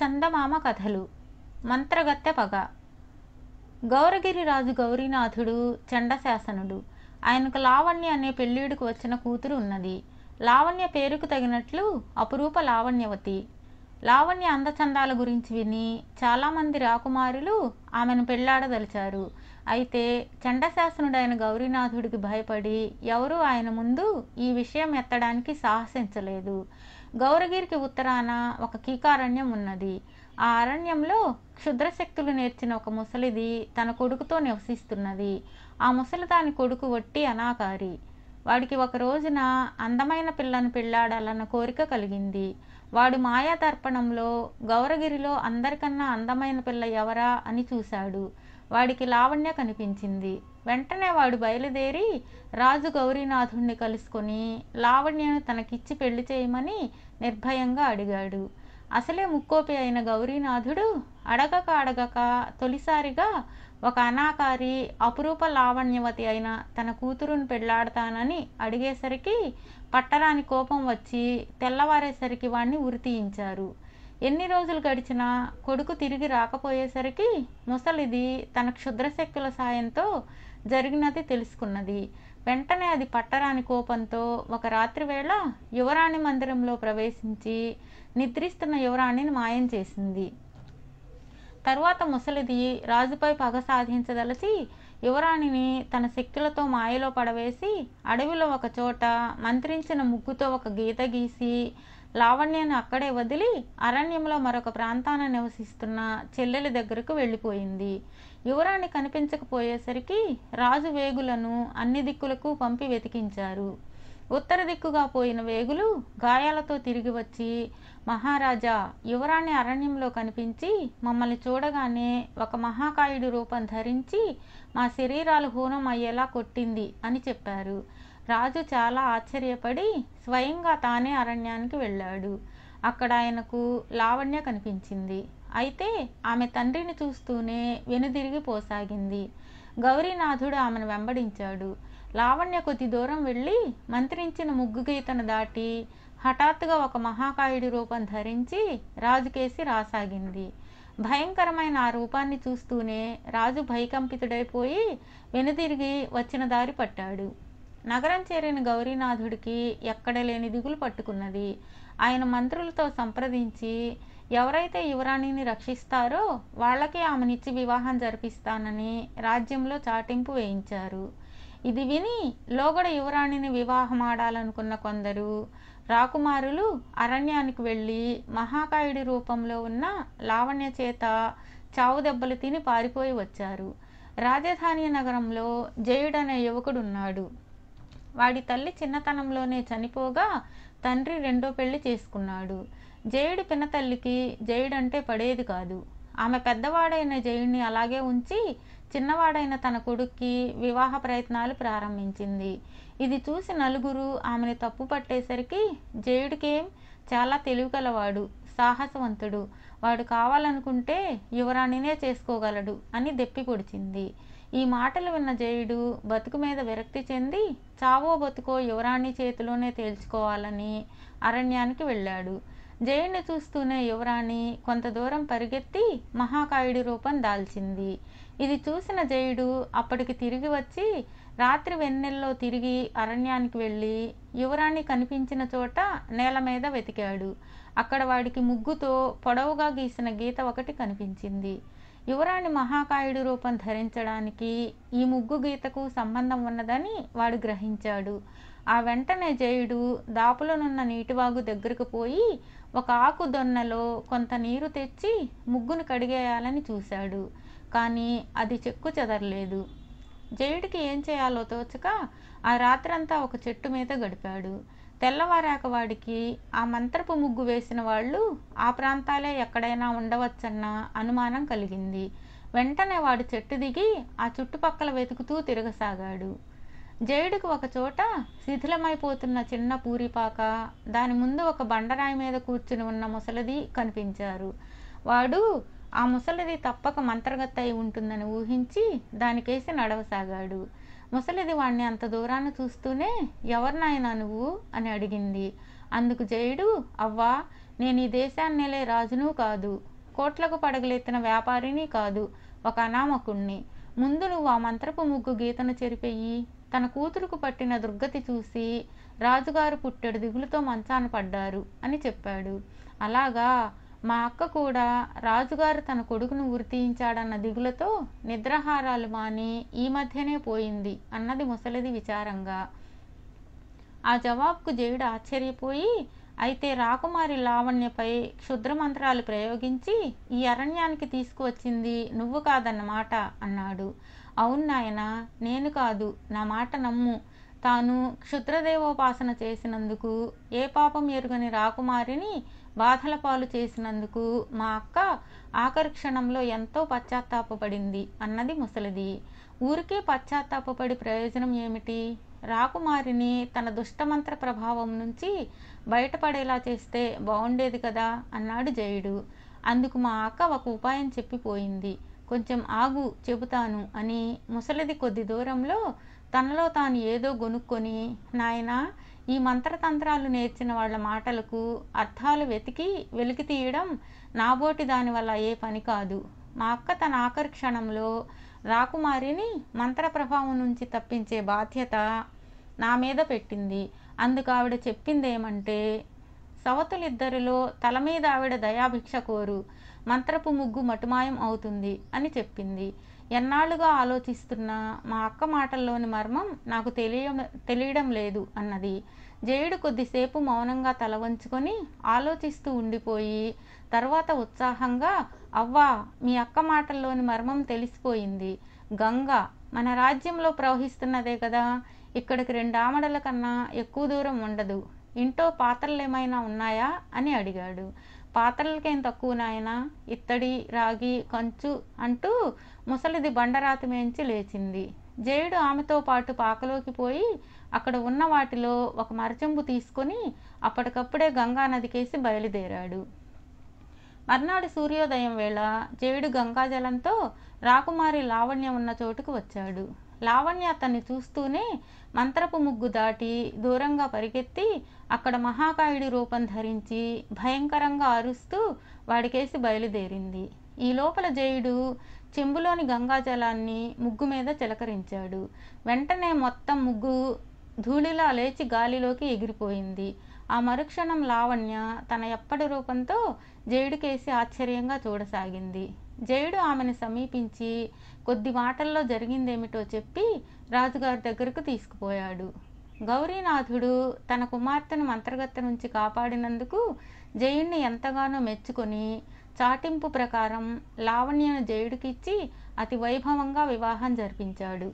చందమామ కథలు. మంత్రగత్తె పగ. గౌరగిరి రాజు గౌరీనాథుడు చండశాసనుడు. ఆయనకు లావణ్య అనే పెళ్ళీడుకు వచ్చిన కూతురు ఉన్నది. లావణ్య పేరుకు తగినట్లు అపురూప లావణ్యవతి. లావణ్య అందచందాల గురించి విని చాలామంది రాకుమారులు ఆమెను పెళ్లాడదలిచారు. అయితే చండశాసనుడైన గౌరీనాథుడికి భయపడి ఎవరూ ఆయన ముందు ఈ విషయం ఎత్తడానికి సాహసించలేదు. గౌరగిరికి ఉత్తరాన ఒక కీకారణ్యం ఉన్నది. ఆ అరణ్యంలో క్షుద్రశక్తులు నేర్చిన ఒక ముసలిది తన కొడుకుతో నివసిస్తున్నది. ఆ ముసలిదాని కొడుకు వట్టి అనాకారి. వాడికి ఒక రోజున అందమైన పిల్లను పెళ్లాడాలన్న కోరిక కలిగింది. వాడు మాయాదర్పణంలో గౌరగిరిలో అందరికన్నా అందమైన పిల్ల ఎవరా అని చూశాడు. వాడికి లావణ్య కనిపించింది. వెంటనే వాడు బయలుదేరి రాజు గౌరీనాథుణ్ణి కలుసుకొని లావణ్యను తనకిచ్చి పెళ్లి చేయమని నిర్భయంగా అడిగాడు. అసలే ముక్కోపి అయిన గౌరీనాథుడు అడగక తొలిసారిగా ఒక అనాకారి అపురూప లావణ్యవతి అయిన తన కూతురుని పెళ్లాడతానని అడిగేసరికి పట్టరాని కోపం వచ్చి తెల్లవారేసరికి వాణ్ణి ఉరితీయించారు. ఎన్ని రోజులు గడిచినా కొడుకు తిరిగి రాకపోయేసరికి ముసలిది తన క్షుద్రశక్తుల సాయంతో జరిగినది తెలుసుకున్నది. వెంటనే అది పట్టరాని కోపంతో ఒక రాత్రి వేళ యువరాణి మందిరంలో ప్రవేశించి నిద్రిస్తున్న యువరాణిని మాయం చేసింది. తరువాత ముసలిది రాజుపై పగ సాధించదలచి యువరాణిని తన శక్తులతో మాయలో పడవేసి అడవిలో ఒక చోట మంత్రించిన ముగ్గుతో ఒక గీత గీసి లావణ్యను అక్కడే వదిలి అరణ్యంలో మరొక ప్రాంతాన నివసిస్తున్న చెల్లెలి దగ్గరకు వెళ్ళిపోయింది. యువరాణి కనిపించకపోయేసరికి రాజు వేగులను అన్ని దిక్కులకు పంపి వెతికించారు. ఉత్తర దిక్కుగా పోయిన వేగులు గాయాలతో తిరిగి వచ్చి, మహారాజా, యువరాణి అరణ్యంలో కనిపించి మమ్మల్ని చూడగానే ఒక మహాకాయుడి రూపం ధరించి మా శరీరాలు హూనం అయ్యేలా కొట్టింది అని చెప్పారు. రాజు చాలా ఆశ్చర్యపడి స్వయంగా తానే అరణ్యానికి వెళ్ళాడు. అక్కడ ఆయనకు లావణ్య కనిపించింది. అయితే ఆమె తండ్రిని చూస్తూనే వెనుదిరిగి పోసాగింది. గౌరీనాథుడు ఆమెను వెంబడించాడు. లావణ్య కొద్ది దూరం వెళ్ళి మంత్రించిన ముగ్గు గీతను దాటి హఠాత్తుగా ఒక మహాకాయుడి రూపం ధరించి రాజుకేసి రాసాగింది. భయంకరమైన ఆ రూపాన్ని చూస్తూనే రాజు భయకంపితుడైపోయి వెనుదిరిగి వచ్చిన దారి పట్టాడు. నగరం చేరిన గౌరీనాథుడికి ఎక్కడ లేని దిగులు పట్టుకున్నది. ఆయన మంత్రులతో సంప్రదించి ఎవరైతే యువరాణిని రక్షిస్తారో వాళ్ళకే ఆమెనిచ్చి వివాహం జరిపిస్తానని రాజ్యంలో చాటింపు వేయించారు. ఇది విని లోగడ యువరాణిని వివాహమాడాలనుకున్న కొందరు రాకుమారులు అరణ్యానికి వెళ్ళి మహాకాయుడి రూపంలో ఉన్న లావణ్య చేత చావు దెబ్బలు తిని పారిపోయి వచ్చారు. రాజధాని నగరంలో జయుడనే యువకుడున్నాడు. వాడి తల్లి చిన్నతనంలోనే చనిపోగా తండ్రి రెండో పెళ్లి చేసుకున్నాడు. జయుడి పినతల్లికి జయుడంటే పడేది కాదు. ఆమె పెద్దవాడైన జయుడిని అలాగే ఉంచి చిన్నవాడైన తన కొడుక్కి వివాహ ప్రయత్నాలు ప్రారంభించింది. ఇది చూసి నలుగురు ఆమెను తప్పు పట్టేసరికి జయుడికేం చాలా తెలివిగలవాడు, సాహసవంతుడు, వాడు కావాలనుకుంటే యువరాణినే చేసుకోగలడు అని దెప్పి పొడిచింది. ఈ మాటలు విన్న జయుడు బతుకు మీద విరక్తి చెంది చావో బతుకో యువరాణి చేతిలోనే తేల్చుకోవాలని అరణ్యానికి వెళ్ళాడు. జయుడిని చూస్తూనే యువరాణి కొంత దూరం పరిగెత్తి మహాకాయుడి రూపం దాల్చింది. ఇది చూసిన జయుడు అప్పటికి తిరిగి వచ్చి రాత్రి వెన్నెల్లో తిరిగి అరణ్యానికి వెళ్ళి యువరాణి కనిపించిన చోట నేల మీద వెతికాడు. అక్కడ వాడికి ముగ్గుతో పొడవుగా గీసిన గీత ఒకటి కనిపించింది. యువరాణి మహాకాయుడి రూపం ధరించడానికి ఈ ముగ్గు గీతకు సంబంధం ఉన్నదని వాడు గ్రహించాడు. ఆ వెంటనే జయుడు దాపులోనున్న నీటివాగు దగ్గరకు పోయి ఒక ఆకు దొన్నలో కొంత నీరు తెచ్చి ముగ్గును కడిగేయాలని చూశాడు. కానీ అది చెక్కు చెదరలేదు. జయుడికి ఏం చేయాలో తోచక ఆ రాత్రంతా ఒక చెట్టు మీద గడిపాడు. తెల్లవారాక వాడికి ఆ మంత్రపు ముగ్గు వేసిన వాళ్ళు ఆ ప్రాంతాలే ఎక్కడైనా ఉండవచ్చన్న అనుమానం కలిగింది. వెంటనే వాడు చెట్టు దిగి ఆ చుట్టుపక్కల వెతుకుతూ తిరగసాగాడు. జయుడికి ఒక చోట శిథిలమైపోతున్న చిన్న పూరిపాక, దాని ముందు ఒక బండరాయి మీద కూర్చుని ఉన్న ముసలిది కనిపించారు. వాడు ఆ ముసలిది తప్పక మంత్రగత్తె అయి ఉంటుందని ఊహించి దానికేసి నడవసాగాడు. ముసలిది వాణ్ణి అంత దూరాన చూస్తూనే ఎవరినైనా నువ్వు అని అడిగింది. అందుకు జయుడు, అవ్వా, నేను ఈ దేశాన్నేలే రాజును కాదు, కోట్లకు పడగలెత్తిన వ్యాపారిని కాదు, ఒక అనామకుణ్ణి. ముందు నువ్వు ఆ మంత్రపు ముగ్గు గీతను చెరిపెయ్యి. తన కూతురుకు పట్టిన దుర్గతి చూసి రాజుగారు పుట్టెడు దిగులుతో మంచాన పడ్డారు అని చెప్పాడు. అలాగా, మా అక్క కూడా రాజుగారు తన కొడుకును ఉరి తీయించాడన్న దిగులతో నిద్రాహారాలు మాని ఈ మధ్యనే పోయింది అన్నది ముసలిది విచారంగా. ఆ జవాబుకు జయుడు ఆశ్చర్యపోయి, అయితే రాకుమారి లావణ్యపై క్షుద్రమంత్రాలు ప్రయోగించి ఈ అరణ్యానికి తీసుకువచ్చింది నువ్వు కాదన్నమాట అన్నాడు. అవును నాయనా, నేను కాదు, నా మాట నమ్ము. తాను క్షుద్రదేవోపాసన చేసినందుకు, ఏ పాపం ఎరుగని రాకుమారిని బాధల పాలు చేసినందుకు మా అక్క ఆఖరి క్షణంలో ఎంతో పశ్చాత్తాపపడింది అన్నది ముసలిది. ఊరికే పశ్చాత్తాపపడి ప్రయోజనం ఏమిటి? రాకుమారిని తన దుష్టమంత్ర ప్రభావం నుంచి బయటపడేలా చేస్తే బాగుండేది కదా అన్నాడు జయుడు. అందుకు మా అక్క ఒక ఉపాయం చెప్పిపోయింది. కొంచెం ఆగు, చెబుతాను అని ముసలిది కొద్ది దూరంలో తనలో తాను ఏదో గొనుక్కొని, నాయనా, ఈ మంత్రతంత్రాలు నేర్చిన వాళ్ళ మాటలకు అర్థాలు వెలికి తీయడం నాబోటి దాని వల్ల ఏ పని కాదు. మా అక్క తన ఆఖరి క్షణంలో రాకుమారిని మంత్ర ప్రభావం నుంచి తప్పించే బాధ్యత నా మీద పెట్టింది. అందుకు ఆవిడ చెప్పిందేమంటే, సవతులిద్దరిలో తల మీద ఆవిడ దయాభిక్ష కోరు, మంత్రపు ముగ్గు మటుమాయం అవుతుంది అని చెప్పింది. ఎన్నాళ్ళుగా ఆలోచిస్తున్నా మా అక్క మాటల్లోని మర్మం నాకు తెలియడం లేదు అన్నది. జయుడు కొద్దిసేపు మౌనంగా తల వంచుకొని ఆలోచిస్తూ ఉండిపోయి తర్వాత ఉత్సాహంగా, అవ్వా, మీ అక్క మాటల్లోని మర్మం తెలిసిపోయింది. గంగ మన రాజ్యంలో ప్రవహిస్తున్నదే కదా, ఇక్కడికి 2 ఆమడల కన్నా ఎక్కువ దూరం ఉండదు. ఇంట్లో పాత్రలు ఏమైనా ఉన్నాయా అని అడిగాడు. పాత్రలకేం తక్కువ నాయనా, ఇత్తడి, రాగి, కంచు అంటూ ముసలిది బండరాతి మేంచి లేచింది. జయుడు ఆమెతో పాటు పాకలోకి పోయి అక్కడ ఉన్న వాటిలో ఒక మరచెంబు తీసుకొని అప్పటికప్పుడే గంగానదికేసి బయలుదేరాడు. మర్నాడు సూర్యోదయం వేళ జయుడు గంగాజలంతో రాకుమారి లావణ్య ఉన్న చోటుకు వచ్చాడు. లావణ్య అతన్ని చూస్తూనే మంత్రపు ముగ్గు దాటి దూరంగా పరిగెత్తి అక్కడ మహాకాయుడి రూపం ధరించి భయంకరంగా అరుస్తూ వాడికేసి బయలుదేరింది. ఈ లోపల జయుడు చెంబులోని గంగాజలాన్ని ముగ్గు మీద చిలకరించాడు. వెంటనే మొత్తం ముగ్గు ధూళిలా లేచి గాలిలోకి ఎగిరిపోయింది. ఆ మరుక్షణం లావణ్య తన ఎప్పటి రూపంతో జయుడికేసి ఆశ్చర్యంగా చూడసాగింది. జయుడు ఆమెను సమీపించి కొద్ది మాటల్లో జరిగిందేమిటో చెప్పి రాజుగారి దగ్గరకు తీసుకుపోయాడు. గౌరీనాథుడు తన కుమార్తెను మంత్రగత్తె నుంచి కాపాడినందుకు జయుడిని ఎంతగానో మెచ్చుకొని చాటింపు ప్రకారం లావణ్యను జయుడికిచ్చి అతి వైభవంగా వివాహం జరిపించాడు.